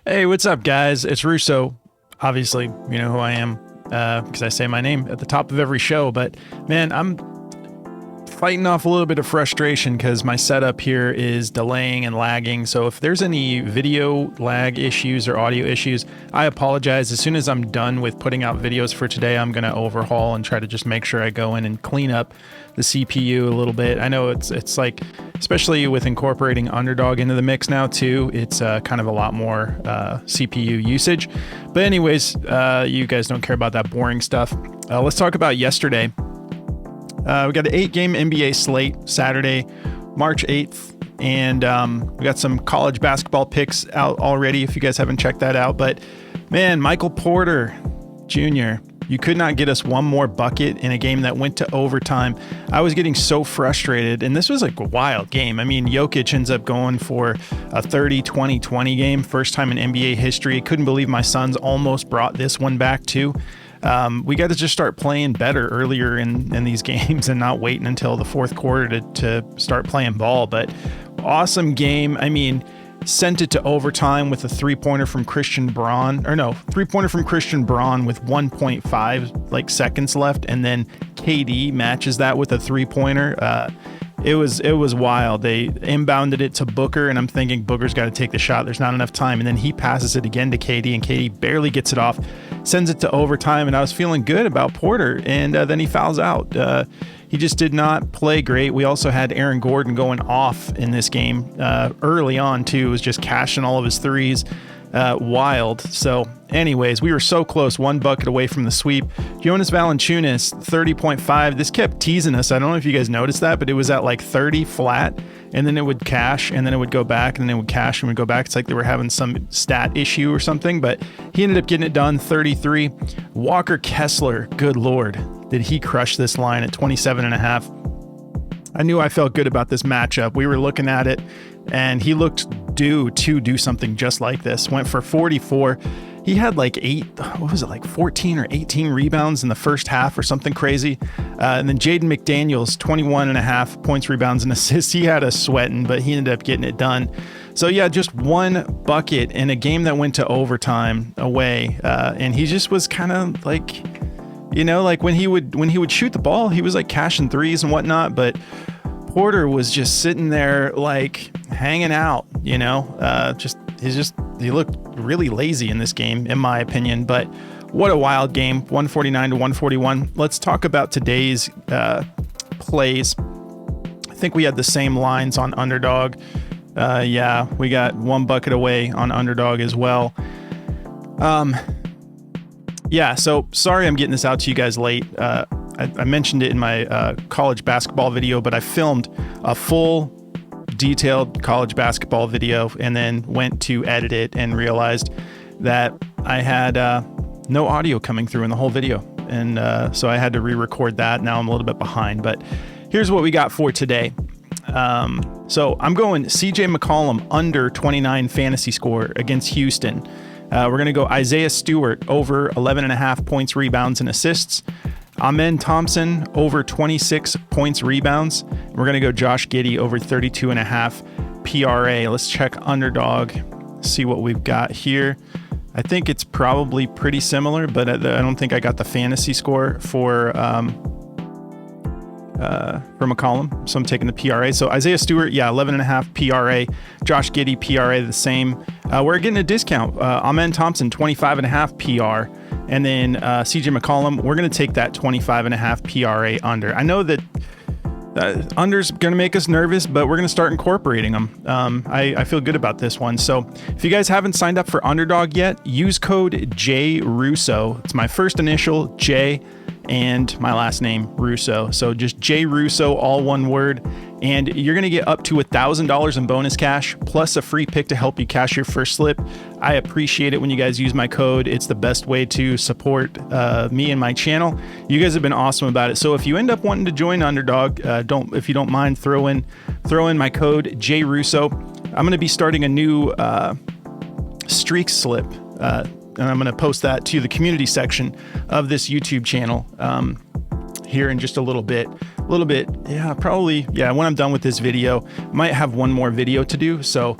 Hey, what's up, guys? It's Russo. Obviously, you know who I am because I say my name at the top of every show. But man, I'm fighting off a little bit of frustration because my setup here is delaying and lagging. So if there's any video lag issues or audio issues, I apologize. As soon as I'm done with putting out videos for today, I'm going to overhaul and try to just make sure I go in and clean up the CPU a little bit. I know it's like, especially with incorporating Underdog into the mix now too, it's kind of a lot more CPU usage. But anyways, you guys don't care about that boring stuff. Let's talk about yesterday. We got an 8-game NBA slate Saturday, March 8th, and we got some college basketball picks out already if you guys haven't checked that out. But man, Michael Porter Jr., you could not get us one more bucket in a game that went to overtime. I was getting so frustrated, and this was like a wild game. I mean, Jokic ends up going for a 30-20-20 game, first time in NBA history. Couldn't believe my Suns almost brought this one back too. We got to just start playing better earlier in these games and not waiting until the fourth quarter to start playing ball. But awesome game. I mean, sent it to overtime with a three-pointer from Christian Braun, three-pointer from Christian Braun with 1.5 seconds left, and then KD matches that with a three-pointer. It was wild. They inbounded it to Booker, and I'm thinking Booker's got to take the shot. There's not enough time. And then he passes it again to KD, and KD barely gets it off, sends it to overtime, and I was feeling good about Porter, and then he fouls out. He just did not play great. We also had Aaron Gordon going off in this game early on, too. Was just cashing all of his threes. Wild. So anyways, we were so close, one bucket away from the sweep. Jonas Valanciunas, 30.5. This kept teasing us. I don't know if you guys noticed that, but it was at like 30 flat, and then it would cash, and then it would go back, and then it would cash and would go back. It's like they were having some stat issue or something, but he ended up getting it done, 33. Walker Kessler, good Lord, did he crush this line at 27.5. I knew I felt good about this matchup. We were looking at it, and he looked due to do something just like this. Went for 44. He had like 14 or 18 rebounds in the first half or something crazy. And then Jaden McDaniels, 21.5 points, rebounds, and assists. He had us sweating, but he ended up getting it done. So yeah, just one bucket in a game that went to overtime away. And he just was kind of like, like when he would shoot the ball, he was like cashing threes and whatnot, but Porter was just sitting there like hanging out, he looked really lazy in this game, in my opinion. But what a wild game, 149 to 141. Let's talk about today's plays. I think we had the same lines on Underdog. Yeah, we got one bucket away on Underdog as well. Yeah, so sorry I'm getting this out to you guys late. I mentioned it in my college basketball video, but I filmed a full detailed college basketball video and then went to edit it and realized that I had no audio coming through in the whole video. And so I had to re-record that. Now I'm a little bit behind, but here's what we got for today. So I'm going CJ McCollum under 29 fantasy score against Houston. We're going to go Isaiah Stewart over 11.5 points, rebounds, and assists. Thompson over 26 points, rebounds. We're going to go Josh Giddey over 32.5 PRA. Let's check Underdog, see what we've got here. I think it's probably pretty similar, but I don't think I got the fantasy score for McCollum, so I'm taking the PRA. So Isaiah Stewart, 11.5 PRA. Josh Giddey, PRA the same. We're getting a discount. Thompson, 25.5 PR. And then CJ McCollum, we're going to take that 25.5 PRA under. I know that under's going to make us nervous, but we're going to start incorporating them. I feel good about this one. So if you guys haven't signed up for Underdog yet, use code JRUSSO. It's my first initial, J, and my last name, Russo. So just JRUSSO, all one word. And you're going to get up to $1,000 in bonus cash, plus a free pick to help you cash your first slip. I appreciate it when you guys use my code. It's the best way to support me and my channel. You guys have been awesome about it. So if you end up wanting to join Underdog, if you don't mind, throw in my code JRUSSO. I'm going to be starting a new streak slip, and I'm going to post that to the community section of this YouTube channel here in just a little bit. Probably when I'm done with this video. Might have one more video to do, so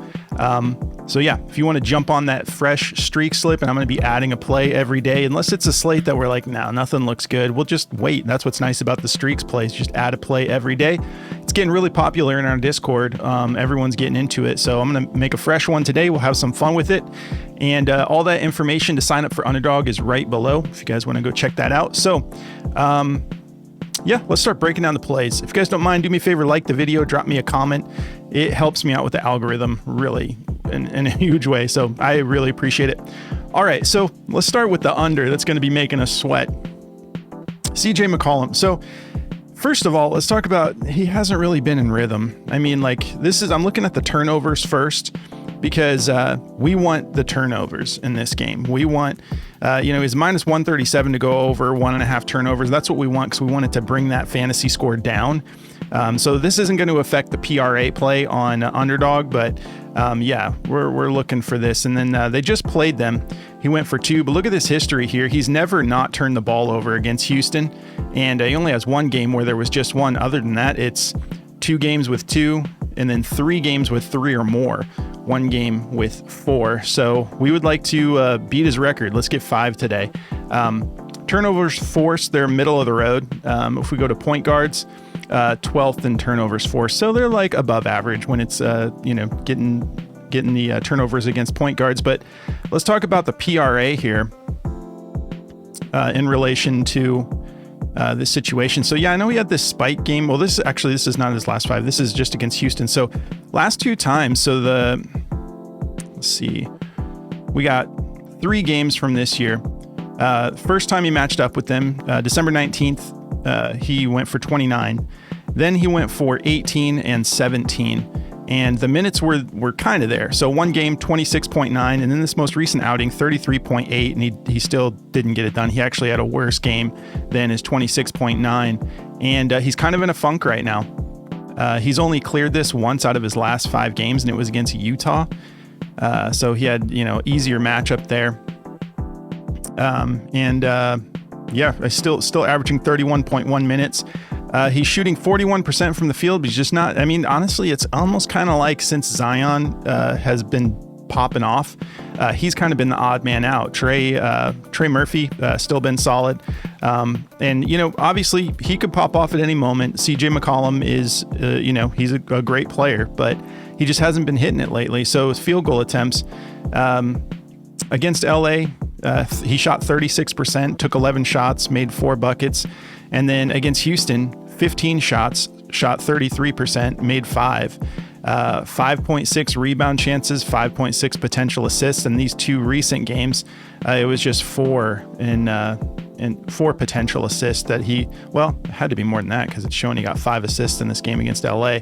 So yeah, if you want to jump on that fresh streak slip, and I'm going to be adding a play every day, unless it's a slate that we're like, no, nothing looks good, we'll just wait. That's what's nice about the streaks plays. Just add a play every day. It's getting really popular in our Discord. Everyone's getting into it. So I'm going to make a fresh one today. We'll have some fun with it. And all that information to sign up for Underdog is right below if you guys want to go check that out. So, yeah, let's start breaking down the plays. If you guys don't mind, do me a favor, like the video, drop me a comment. It helps me out with the algorithm really in a huge way. So I really appreciate it. All right, so let's start with the under that's going to be making us sweat. CJ McCollum. So first of all, let's talk about, he hasn't really been in rhythm. I mean, like I'm looking at the turnovers first because we want the turnovers in this game. We want, he's minus 137 to go over 1.5 turnovers. That's what we want because we want it to bring that fantasy score down. So this isn't going to affect the PRA play on Underdog, but yeah, we're looking for this. And then they just played them. He went for 2, but look at this history here. He's never not turned the ball over against Houston, and he only has 1 game where there was just 1. Other than that, it's 2 games with 2, and then 3 games with 3 or more. 1 game with 4. So we would like to beat his record. Let's get 5 today. Turnovers forced, they're middle of the road. If we go to point guards, 12th in turnovers forced. So they're like above average when it's, getting the turnovers against point guards. But let's talk about the PRA here in relation to this situation. So yeah, I know he had this spike game. Well, this is not his last 5. This is just against Houston. So last 2 times. So let's see, we got 3 games from this year. First time he matched up with them, December 19th, he went for 29. Then he went for 18 and 17. And the minutes were kind of there. So 1 game, 26.9, and then this most recent outing, 33.8, and he still didn't get it done. He actually had a worse game than his 26.9, and he's kind of in a funk right now. He's only cleared this once out of his last 5 games, and it was against Utah. So he had, easier matchup there. Yeah, still averaging 31.1 minutes. He's shooting 41% from the field, but he's just not, honestly, it's almost kind of like since Zion has been popping off, he's kind of been the odd man out. Trey Murphy still been solid. And, obviously he could pop off at any moment. CJ McCollum is, he's a great player, but he just hasn't been hitting it lately. So his field goal attempts against LA, he shot 36%, took 11 shots, made 4 buckets. And then against Houston, 15 shots, shot 33%, made 5. 5.6 rebound chances, 5.6 potential assists. In these 2 recent games, it was just 4 and 4 potential assists that it had to be more than that because it's showing he got 5 assists in this game against LA.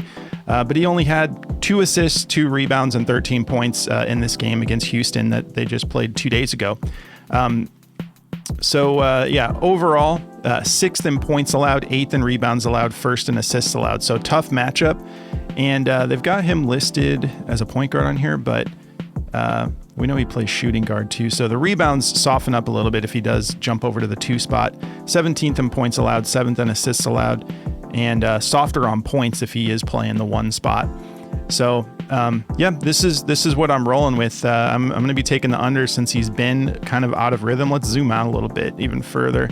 But he only had 2 assists, 2 rebounds, and 13 points in this game against Houston that they just played 2 days ago. Overall, 6th in points allowed, 8th in rebounds allowed, 1st in assists allowed. So tough matchup. And they've got him listed as a point guard on here, but we know he plays shooting guard too. So the rebounds soften up a little bit if he does jump over to the 2 spot. 17th in points allowed, 7th in assists allowed, and softer on points if he is playing the 1 spot. So this is what I'm rolling with. I'm going to be taking the under since he's been kind of out of rhythm. Let's zoom out a little bit even further.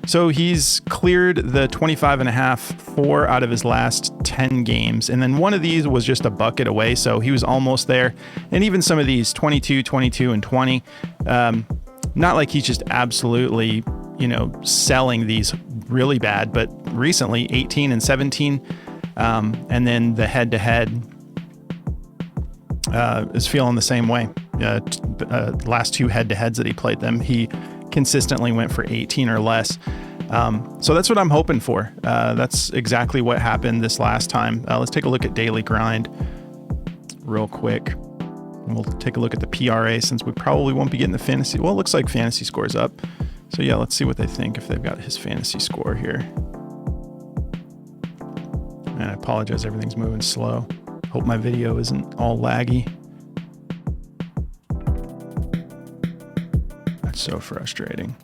So he's cleared the 25.5, 4 out of his last 10 games. And then one of these was just a bucket away. So he was almost there. And even some of these 22, 22, and 20, not like he's just absolutely, selling these really bad, but recently 18 and 17. And then the head-to-head is feeling the same way. Last 2 head-to-heads that he played them, he consistently went for 18 or less. So that's what I'm hoping for. That's exactly what happened this last time. Let's take a look at daily grind real quick. And we'll take a look at the PRA since we probably won't be getting the fantasy. Well, it looks like fantasy score's up. So yeah, let's see what they think if they've got his fantasy score here. And I apologize, everything's moving slow. Hope my video isn't all laggy. That's so frustrating.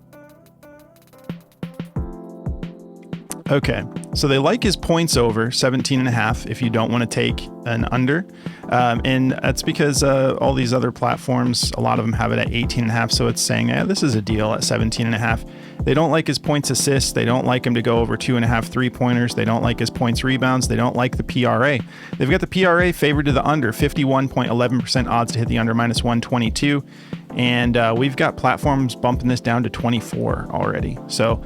Okay, so they like his points over 17.5 if you don't want to take an under. And that's because all these other platforms, a lot of them have it at 18.5. So it's saying, this is a deal at 17.5. They don't like his points assists. They don't like him to go over 2.5 3-pointers. They don't like his points rebounds. They don't like the PRA. They've got the PRA favored to the under, 51.11% odds to hit the under, -122. And we've got platforms bumping this down to 24 already. So,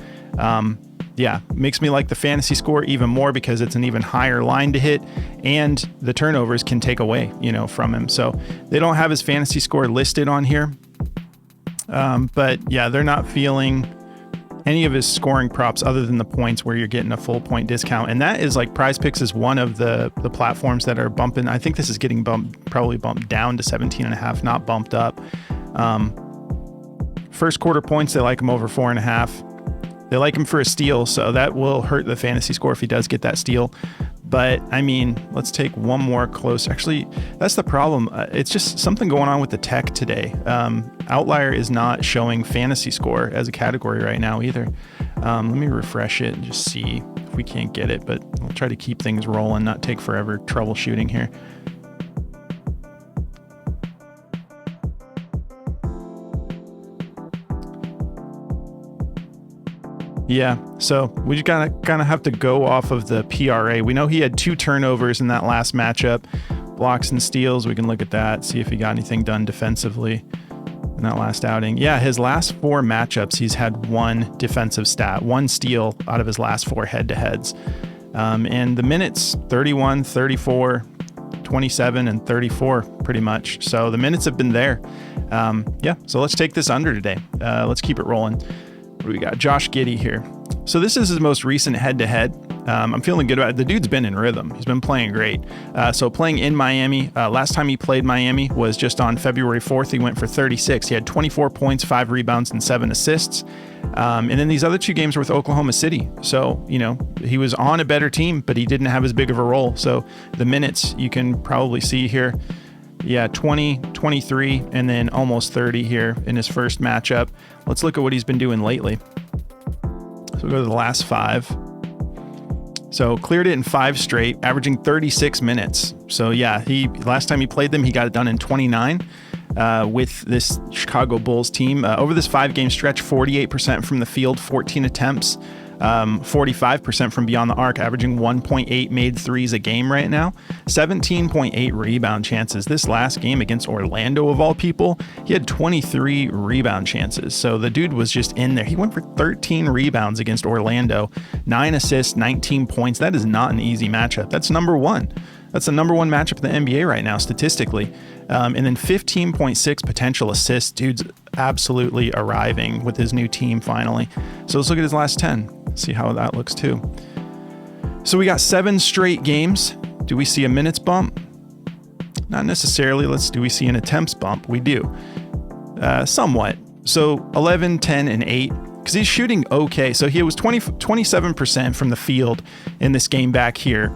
yeah, makes me like the fantasy score even more because it's an even higher line to hit, and the turnovers can take away, from him. So they don't have his fantasy score listed on here. But yeah, they're not feeling any of his scoring props other than the points where you're getting a full point discount. And that is like Prizepicks is one of the platforms that are bumping. I think this is getting probably bumped down to 17.5, not bumped up. First quarter points, they like him over 4.5. They like him for a steal, so that will hurt the fantasy score if he does get that steal. But, I mean, let's take one more close. Actually, that's the problem. It's just something going on with the tech today. Outlier is not showing fantasy score as a category right now either. Let me refresh it and just see if we can't get it, but I'll try to keep things rolling, not take forever troubleshooting here. Yeah, so we just kind of have to go off of the PRA. We know he had 2 turnovers in that last matchup, blocks and steals. We can look at that, see if he got anything done defensively in that last outing. Yeah, his last 4 matchups, he's had 1 defensive stat, 1 steal out of his last 4 head-to-heads. And the minutes, 31, 34, 27, and 34 pretty much. So the minutes have been there. Yeah, so let's take this under today. Let's keep it rolling. What do we got? Josh Giddey here. So this is his most recent head-to-head. I'm feeling good about it. The dude's been in rhythm. He's been playing great. So playing in Miami, last time he played Miami was just on February 4th. He went for 36. He had 24 points, 5 rebounds, and 7 assists. And then these other 2 games were with Oklahoma City. So, he was on a better team, but he didn't have as big of a role. So the minutes you can probably see here. Yeah, 20, 23, and then almost 30 here in his first matchup. Let's look at what he's been doing lately. So we'll go to the last 5. So cleared it in 5 straight, averaging 36 minutes. So yeah, last time he played them, he got it done in 29 with this Chicago Bulls team. Over this 5-game stretch, 48% from the field, 14 attempts. 45% from beyond the arc, averaging 1.8 made threes a game right now, 17.8 rebound chances. This last game against Orlando, of all people, he had 23 rebound chances. So the dude was just in there. He went for 13 rebounds against Orlando, 9 assists, 19 points. That is not an easy matchup. That's number 1. That's the number 1 matchup in the NBA right now, statistically. And then 15.6 potential assists. Dude's absolutely arriving with his new team finally. So let's look at his last 10. See how that looks too. So we got 7 straight games. Do we see a minutes bump? Not necessarily. Do we see an attempts bump? We do. Somewhat. So 11, 10, and 8. Because he's shooting okay. So he was 27% from the field in this game back here.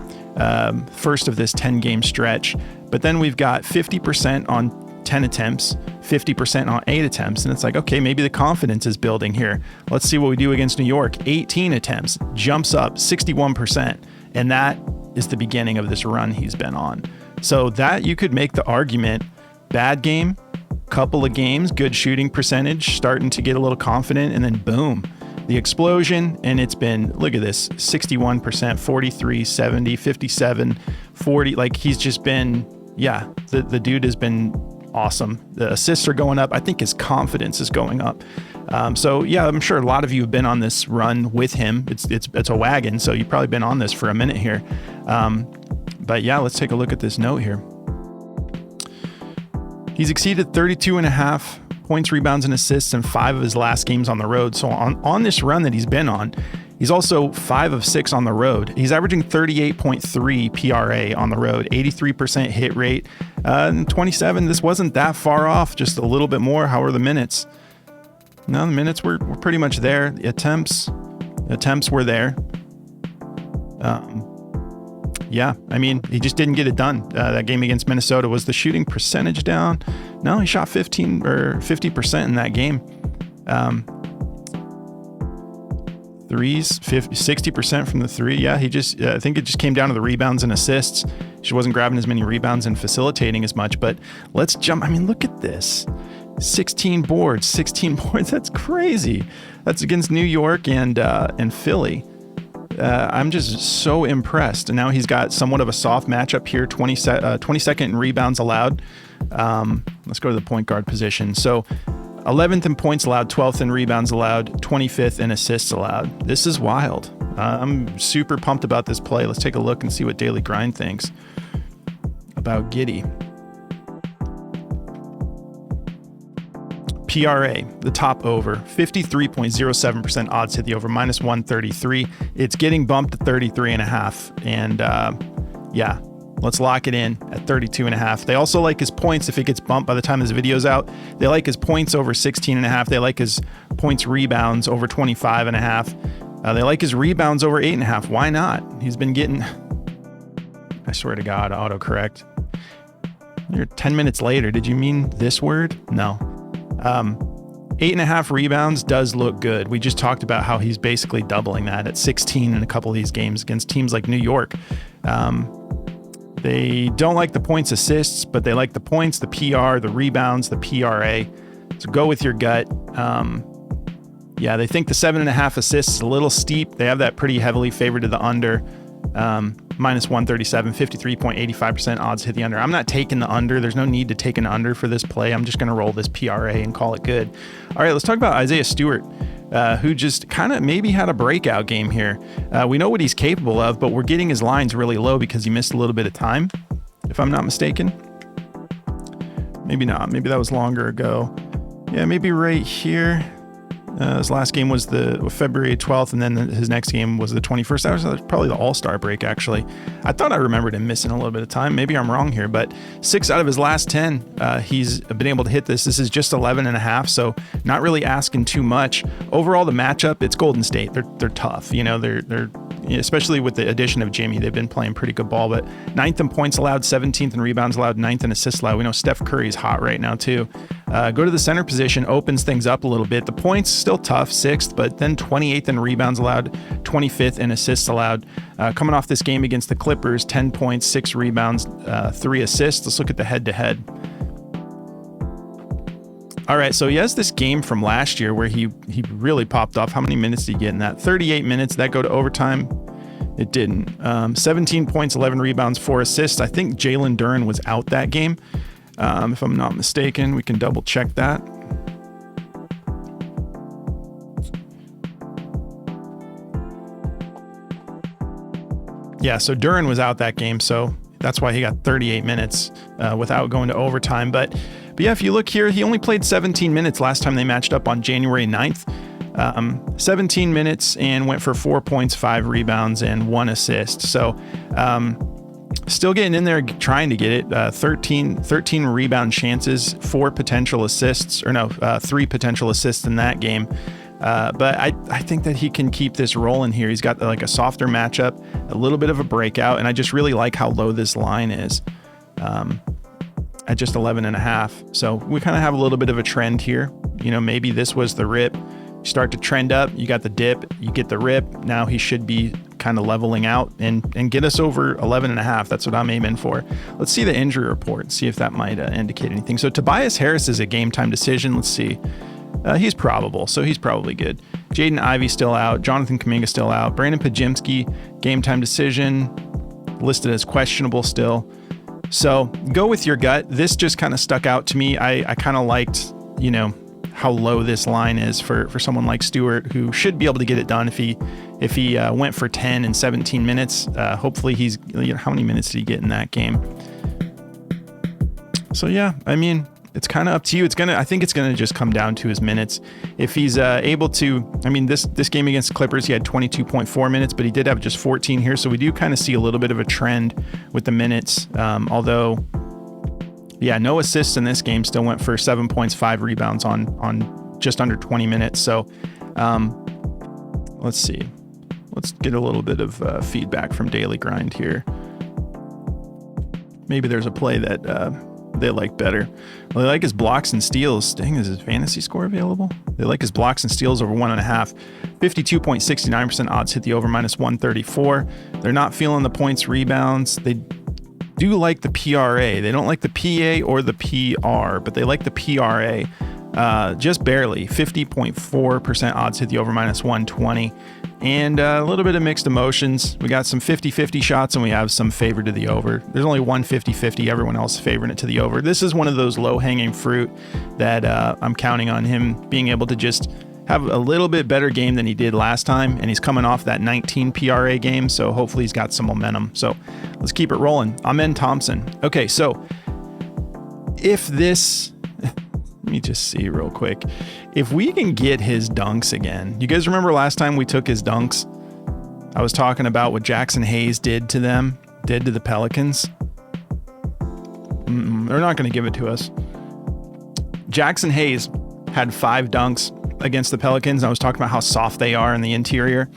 First of this 10-game stretch. But then we've got 50% on 10 attempts, 50% on 8 attempts. And it's like, okay, maybe the confidence is building here. Let's see what we do against New York. 18 attempts, jumps up 61%. And that is the beginning of this run he's been on. So that you could make the argument, bad game, couple of games, good shooting percentage, starting to get a little confident, and then boom, the explosion. And it's been, look at this, 61%, 43, 70, 57, 40. Like he's just been, yeah, the dude has been awesome. The assists are going up. I think his confidence is going up. So yeah, I'm sure a lot of you have been on this run with him. It's a wagon. So you've probably been on this for a minute here. But yeah, let's take a look at this note here. He's exceeded 32.5 points, rebounds, and assists in 5 of his last games on the road. So on this run that he's been on, he's also 5 of 6 on the road. He's averaging 38.3 PRA on the road, 83% hit rate, and 27. This wasn't that far off, just a little bit more. How are the minutes? No, the minutes were pretty much there. The attempts were there. Yeah, I mean, he just didn't get it done. That game against Minnesota. Was the shooting percentage down? No, he shot 15 or 50% in that game. Threes, 60% from the three. Yeah, he just, I think it just came down to the rebounds and assists. She wasn't grabbing as many rebounds and facilitating as much, but let's jump. I mean, look at this. 16 boards. That's crazy. That's against New York and Philly. I'm just so impressed. And now he's got somewhat of a soft matchup here, 22nd in rebounds allowed. Let's go to the point guard position. So 11th in points allowed, 12th in rebounds allowed, 25th in assists allowed. This is wild. I'm super pumped about this play. Let's take a look and see what Daily Grind thinks about Giddey. PRA, the top over, 53.07% odds hit the over, minus 133. It's getting bumped to 33.5. And yeah, let's lock it in at 32.5. They also like his points if it gets bumped by the time this video's out. They like his points over 16.5. They like his points rebounds over 25.5. They like his rebounds over 8.5. Why not? He's been getting, I swear to God, autocorrect. You're 10 minutes later. Did you mean this word? No. 8.5 rebounds does look good. We just talked about how he's basically doubling that at 16 in a couple of these games against teams like New York. They don't like the points assists, but they like the points, the PR, the rebounds, the PRA. So go with your gut. Yeah, they think the 7.5 assists is a little steep. They have that pretty heavily favored to the under. Minus 137, 53.85% odds hit the under. I'm not taking the under. There's no need to take an under for this play. I'm just going to roll this PRA and call it good. All right, let's talk about Isaiah Stewart, who just kind of maybe had a breakout game here. We know what he's capable of, but we're getting his lines really low because he missed a little bit of time, if I'm not mistaken. Maybe not. Maybe that was longer ago. Yeah, maybe right here. His last game was the February 12th, and then his next game was the 21st. That was probably the All-Star break, actually. I thought I remembered him missing a little bit of time. Maybe I'm wrong here, but 6 out of his last 10, he's been able to hit this. This is just 11.5, so not really asking too much. Overall, the matchup, it's Golden State. They're tough. You know, they're especially with the addition of Jimmy, they've been playing pretty good ball, but 9th in points allowed, 17th in rebounds allowed, 9th in assists allowed. We know Steph Curry's hot right now too. Go to the center position, opens things up a little bit. The points still tough, 6th, but then 28th in rebounds allowed, 25th in assists allowed. Coming off this game against the Clippers, 10 points, 6 rebounds, 3 assists. Let's look at the head-to-head. All right, so he has this game from last year where he really popped off. How many minutes did he get in that? 38 minutes. Did that go to overtime? It didn't. 17 points, 11 rebounds, 4 assists. I think Jalen Duren was out that game, if I'm not mistaken. We can double check that. Yeah, so Duren was out that game, so that's why he got 38 minutes without going to overtime. But yeah, if you look here, he only played 17 minutes last time they matched up on January 9th. 17 minutes and went for 4 points, 5 rebounds, and 1 assist. So still getting in there, trying to get it. 13 rebound chances, 4 potential assists, or no, 3 potential assists in that game. But I think that he can keep this rolling here. He's got like a softer matchup, a little bit of a breakout, and I just really like how low this line is. At just 11.5. So we kind of have a little bit of a trend here. You know, maybe this was the rip. You start to trend up, you got the dip, you get the rip. Now he should be kind of leveling out and get us over 11.5. That's what I'm aiming for. Let's see the injury report, see if that might indicate anything. So Tobias Harris is a game time decision. Let's see. He's probable, so he's probably good. Jaden Ivey still out. Jonathan Kuminga still out. Brandon Pajimski, game time decision, listed as questionable still. So go with your gut. This just kind of stuck out to me. I kind of liked, you know, how low this line is for someone like Stewart, who should be able to get it done if he went for 10 and 17 minutes. Hopefully he's, you know, how many minutes did he get in that game? So yeah, I mean, it's kind of up to you. I think it's gonna just come down to his minutes. If he's able to, I mean, this game against the Clippers, he had 22.4 minutes, but he did have just 14 here. So we do kind of see a little bit of a trend with the minutes. Although, yeah, no assists in this game. Still went for 7 points, 5 rebounds on just under 20 minutes. So let's see. Let's get a little bit of feedback from Daily Grind here. Maybe there's a play that they like better? Well, they like his blocks and steals. Dang, is his fantasy score available? They like his blocks and steals over 1.5. 52.69% odds hit the over -134. They're not feeling the points rebounds. They do like the PRA. They don't like the PA or the PR, but they like the PRA. Just barely. 50.4% odds hit the over -120. And a little bit of mixed emotions. We got some 50-50 shots and we have some favor to the over. There's only one 50-50. Everyone else favoring it to the over. This is one of those low-hanging fruit that I'm counting on him being able to just have a little bit better game than he did last time. And he's coming off that 19 PRA game. So hopefully he's got some momentum. So let's keep it rolling. Amen Thompson. Okay, so if this... Let me just see real quick. If we can get his dunks again. You guys remember last time we took his dunks? I was talking about what Jackson Hayes did to the Pelicans. They're not going to give it to us. Jackson Hayes had 5 dunks against the Pelicans. I was talking about how soft they are in the interior.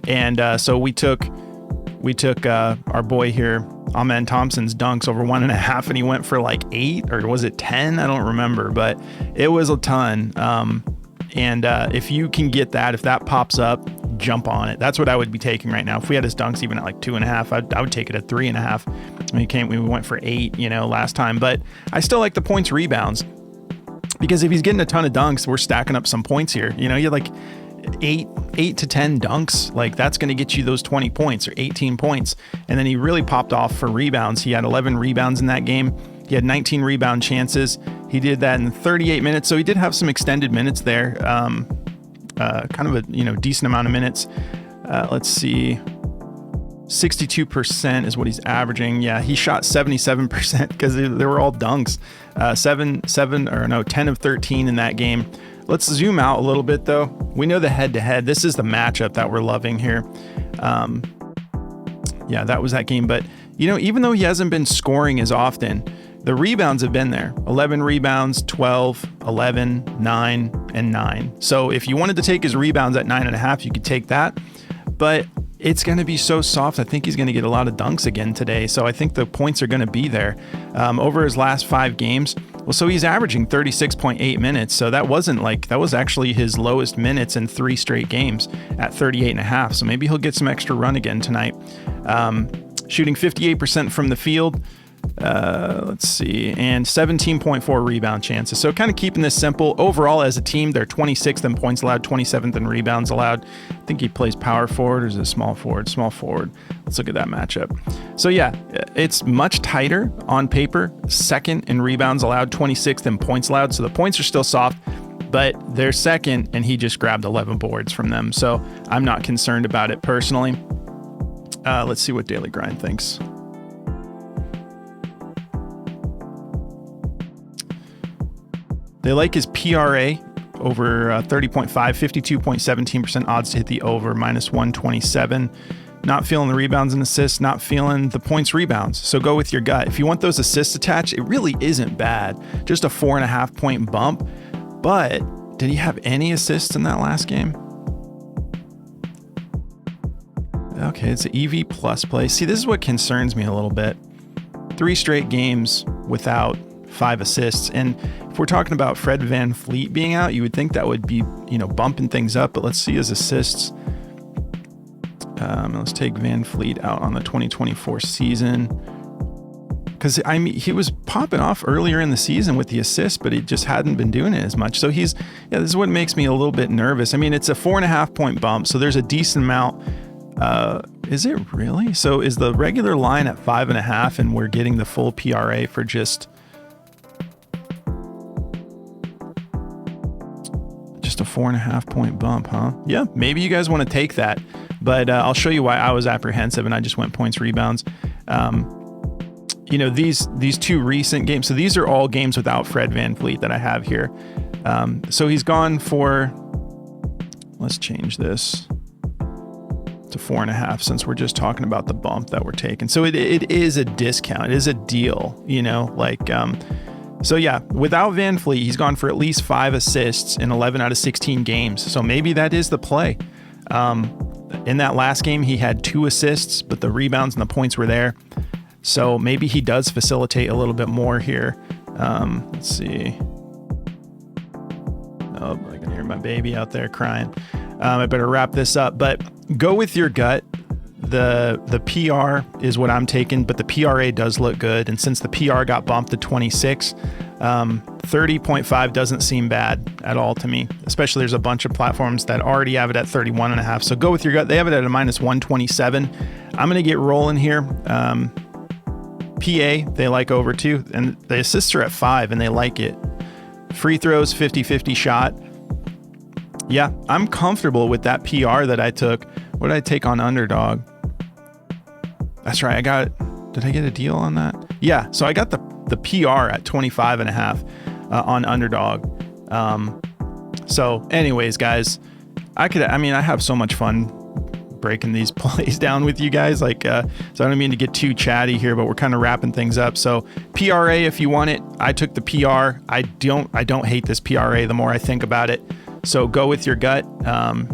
And so we took our boy here, Amen Thompson's dunks over 1.5, and he went for like 8, or was it 10? I don't remember, but it was a ton. If you can get that, if that pops up, jump on it. That's what I would be taking right now. If we had his dunks even at like 2.5, I would take it at 3.5. We went for 8, last time, but I still like the points rebounds, because if he's getting a ton of dunks, we're stacking up some points here. You're like 8 to 10 dunks, like that's going to get you those 20 points or 18 points. And then he really popped off for rebounds. He had 11 rebounds in that game. He had 19 rebound chances. He did that in 38 minutes. So he did have some extended minutes there. Kind of a, decent amount of minutes. Let's see. 62% is what he's averaging. Yeah, he shot 77% because they were all dunks. 10 of 13 in that game. Let's zoom out a little bit, though. We know the head-to-head. This is the matchup that we're loving here. Yeah, that was that game. But, even though he hasn't been scoring as often, the rebounds have been there. 11 rebounds, 12, 11, 9, and 9. So if you wanted to take his rebounds at 9.5, you could take that. But it's going to be so soft. I think he's going to get a lot of dunks again today. So I think the points are going to be there. Over his last 5 games, well, so he's averaging 36.8 minutes. So that was actually his lowest minutes in 3 straight games at 38.5. So maybe he'll get some extra run again tonight. Shooting 58% from the field. Let's see, and 17.4 rebound chances. So kind of keeping this simple. Overall, as a team, they're 26th in points allowed, 27th in rebounds allowed. I think he plays power forward, or is it small forward? Small forward. Let's look at that matchup. So yeah, it's much tighter on paper. 2nd in rebounds allowed, 26th in points allowed. So the points are still soft, but they're 2nd, and he just grabbed 11 boards from them. So I'm not concerned about it personally. Let's see what Daily Grind thinks. They like his PRA over 30.5, 52.17% odds to hit the over, -127. Not feeling the rebounds and assists, not feeling the points rebounds. So go with your gut. If you want those assists attached, it really isn't bad. Just a 4.5 point bump. But did he have any assists in that last game? Okay, it's an EV plus play. See, this is what concerns me a little bit. 3 straight games without 5 assists. And if we're talking about Fred VanVleet being out, you would think that would be, bumping things up. But let's see his assists. Let's take VanVleet out on the 2024 season. Because, he was popping off earlier in the season with the assists, but he just hadn't been doing it as much. So this is what makes me a little bit nervous. It's a 4.5 point bump, so there's a decent amount. Is it really? So is the regular line at 5.5, and we're getting the full PRA for just a 4.5 point bump, huh? Yeah, maybe you guys want to take that, but I'll show you why I was apprehensive and I just went points rebounds. These 2 recent games, so these are all games without Fred VanVleet that I have here. So he's gone for, let's change this to 4.5 since we're just talking about the bump that we're taking. So it is a discount. It is a deal, So yeah, without VanVleet, he's gone for at least 5 assists in 11 out of 16 games. So maybe that is the play. In that last game, he had 2 assists, but the rebounds and the points were there. So maybe he does facilitate a little bit more here. Let's see. Oh, I can hear my baby out there crying. I better wrap this up, but go with your gut. The PR is what I'm taking, but the PRA does look good. And since the PR got bumped to 26, 30.5 doesn't seem bad at all to me, especially there's a bunch of platforms that already have it at 31.5. So go with your gut. They have it at a minus 127. I'm going to get rolling here. PA, they like over 2, and the assists are at 5 and they like it. Free throws, 50-50 shot. Yeah, I'm comfortable with that PR that I took. What did I take on Underdog? That's right. Did I get a deal on that? Yeah. So I got the PR at 25.5 on Underdog. So anyways, guys, I have so much fun breaking these plays down with you guys. So I don't mean to get too chatty here, but we're kind of wrapping things up. So PRA, if you want it, I took the PR. I don't hate this PRA the more I think about it. So go with your gut.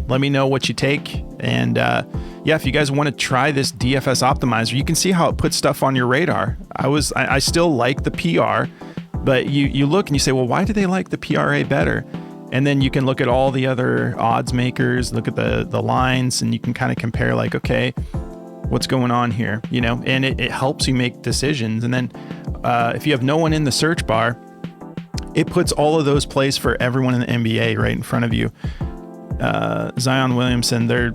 Let me know what you take. And yeah, if you guys want to try this DFS optimizer, you can see how it puts stuff on your radar. I still like the PR, but you look and you say, well, why do they like the PRA better? And then you can look at all the other odds makers, look at the lines, and you can kind of compare like, okay, what's going on here, and it helps you make decisions. And then if you have no one in the search bar, it puts all of those plays for everyone in the NBA right in front of you. Zion Williamson, they're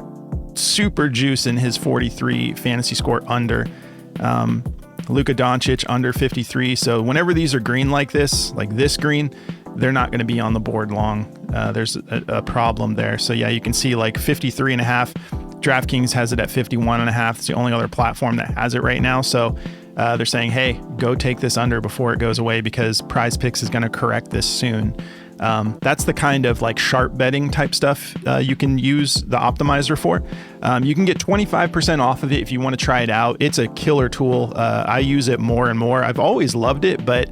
super juicing his 43 fantasy score under. Luka Doncic under 53. So whenever these are green like this green, they're not going to be on the board long. There's a problem there. So yeah, you can see like 53.5. DraftKings has it at 51.5. It's the only other platform that has it right now. So they're saying, hey, go take this under before it goes away because Prizepicks is going to correct this soon. That's the kind of like sharp betting type stuff you can use the optimizer for. You can get 25% off of it if you want to try it out. It's a killer tool. I use it more and more. I've always loved it, but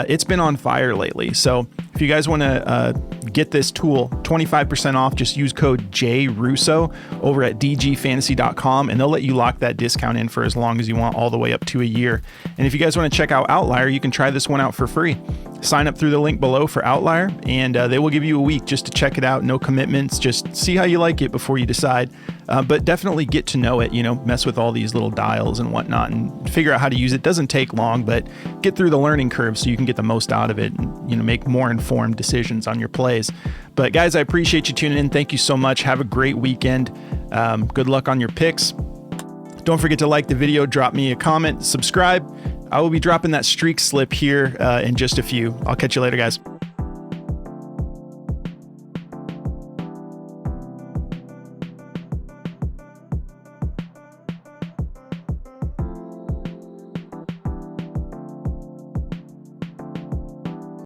it's been on fire lately. So if you guys want to get this tool, 25% off, just use code JRUSSO over at dgfantasy.com, and they'll let you lock that discount in for as long as you want, all the way up to a year. And if you guys want to check out Outlier, you can try this one out for free. Sign up through the link below for Outlier, and they will give you a week just to check it out. No commitments, just see how you like it before you decide. But definitely get to know it, mess with all these little dials and whatnot and figure out how to use it. Doesn't take long, but get through the learning curve so you can get the most out of it and, make more informed decisions on your plays. But guys, I appreciate you tuning in. Thank you so much. Have a great weekend. Good luck on your picks. Don't forget to like the video, drop me a comment, subscribe. I will be dropping that streak slip here in just a few. I'll catch you later, guys.